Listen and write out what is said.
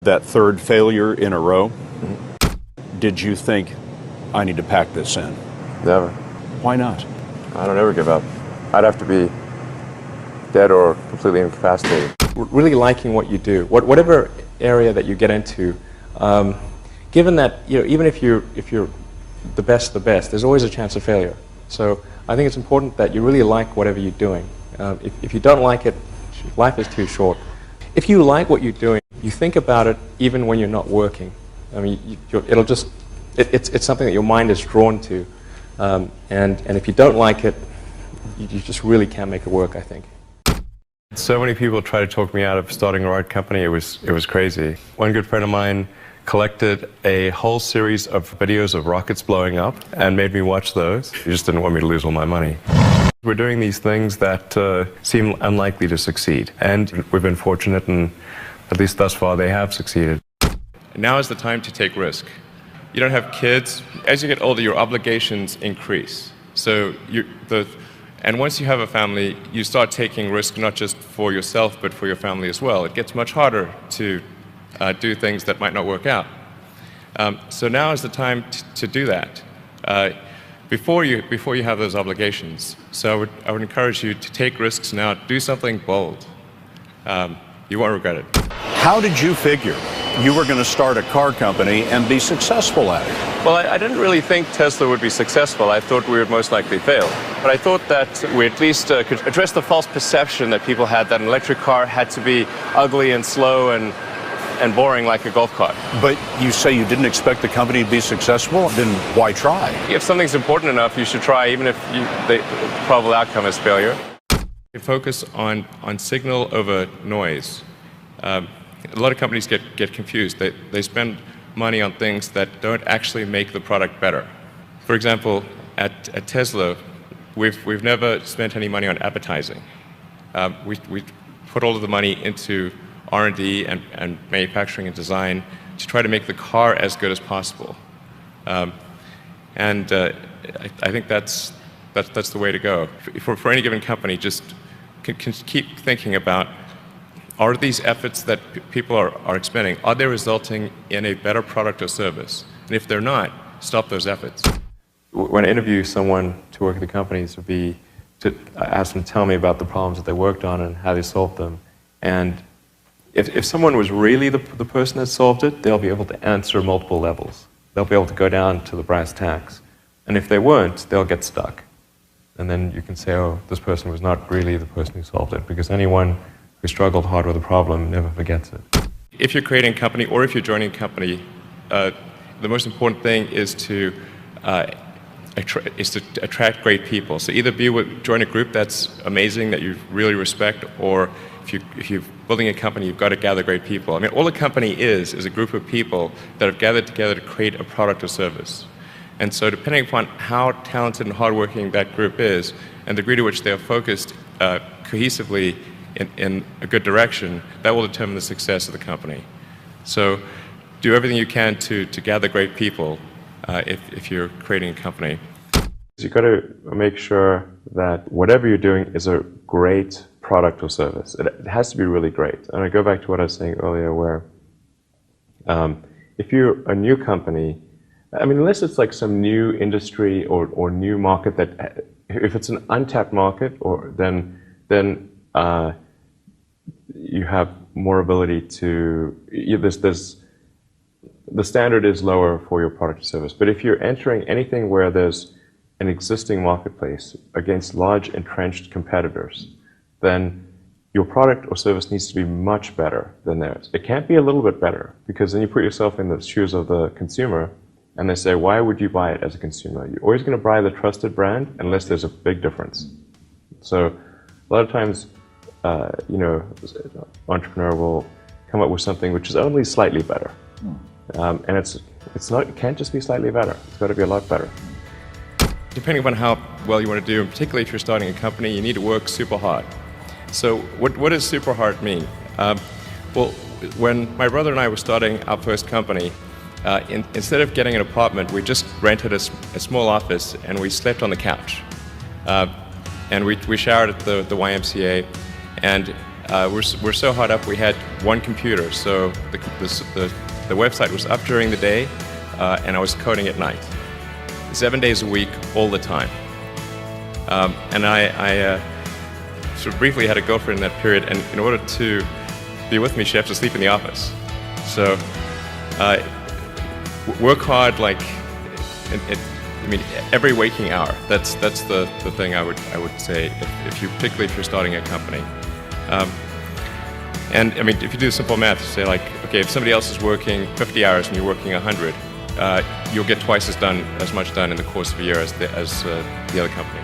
That third failure in a row, did you think, I need to pack this in? Never. Why not? I don't ever give up. I'd have to be dead or completely incapacitated. Really liking what you do, whatever area that you get into, given that even if you're the best, there's always a chance of failure. So I think it's important that you really like whatever you're doing. If you don't like it, life is too short. If you like what you're doing, you think about it even when you're not working. I mean, it's something that your mind is drawn to, and if you don't like it, you just really can't make it work, I think. So many people tried to talk me out of starting a rocket company. It was crazy. One good friend of mine collected a whole series of videos of rockets blowing up and made me watch those. He just didn't want me to lose all my money. We're doing these things that seem unlikely to succeed, and we've been fortunate, and at least thus far they have succeeded. Now is the time to take risk. You don't have kids. As you get older, your obligations increase. So and once you have a family, you start taking risk not just for yourself, but for your family as well. It gets much harder to do things that might not work out. So now is the time to do that before you have those obligations. So I would encourage you to take risks now. Do something bold. You won't regret it. How did you figure you were going to start a car company and be successful at it? Well, I didn't really think Tesla would be successful. I thought we would most likely fail. But I thought that we at least could address the false perception that people had that an electric car had to be ugly and slow and boring like a golf cart. But you say you didn't expect the company to be successful, then why try? If something's important enough, you should try, even if the probable outcome is failure. You focus on signal over noise. A lot of companies get confused. They spend money on things that don't actually make the product better. For example, at Tesla, we've never spent any money on advertising. We put all of the money into R&D and manufacturing and design to try to make the car as good as possible. I think that's the way to go. For any given company, just can keep thinking about, are these efforts that people are expending, are they resulting in a better product or service? And if they're not, stop those efforts. When I interview someone to work at the companies, would be to ask them to tell me about the problems that they worked on and how they solved them. And if someone was really the person that solved it, they'll be able to answer multiple levels. They'll be able to go down to the brass tacks. And if they weren't, they'll get stuck. And then you can say, oh, this person was not really the person who solved it, because anyone who struggled hard with a problem never forgets it. If you're creating a company or if you're joining a company, the most important thing is to attract great people. So either join a group that's amazing, that you really respect, or if you're building a company, you've got to gather great people. I mean, all a company is a group of people that have gathered together to create a product or service. And so depending upon how talented and hardworking that group is, and the degree to which they are focused cohesively in a good direction, that will determine the success of the company. So do everything you can to gather great people if you're creating a company. You've got to make sure that whatever you're doing is a great product or service. It has to be really great. And I go back to what I was saying earlier, where if you're a new company, I mean, unless it's like some new industry or new market that, if it's an untapped market, then you have more ability to, the standard is lower for your product or service. But if you're entering anything where there's an existing marketplace against large entrenched competitors, then your product or service needs to be much better than theirs. It can't be a little bit better, because then you put yourself in the shoes of the consumer, and they say, why would you buy it as a consumer? You're always going to buy the trusted brand unless there's a big difference. So a lot of times, entrepreneur will come up with something which is only slightly better. And it can't just be slightly better. It's got to be a lot better. Depending upon how well you want to do, and particularly if you're starting a company, you need to work super hard. So what does super hard mean? Well, when my brother and I were starting our first company, instead of getting an apartment, we just rented a small office and we slept on the couch. And we showered at the YMCA, and we're so hard up, we had one computer, so the website was up during the day, and I was coding at night. 7 days a week, all the time. And I sort of briefly had a girlfriend in that period, and in order to be with me, she had to sleep in the office. So work hard, like, I mean, every waking hour. That's the thing I would say, particularly if you're starting a company. And I mean, if you do simple math, say like, okay, if somebody else is working 50 hours and you're working 100, you'll get twice as much done in the course of a year as the other company.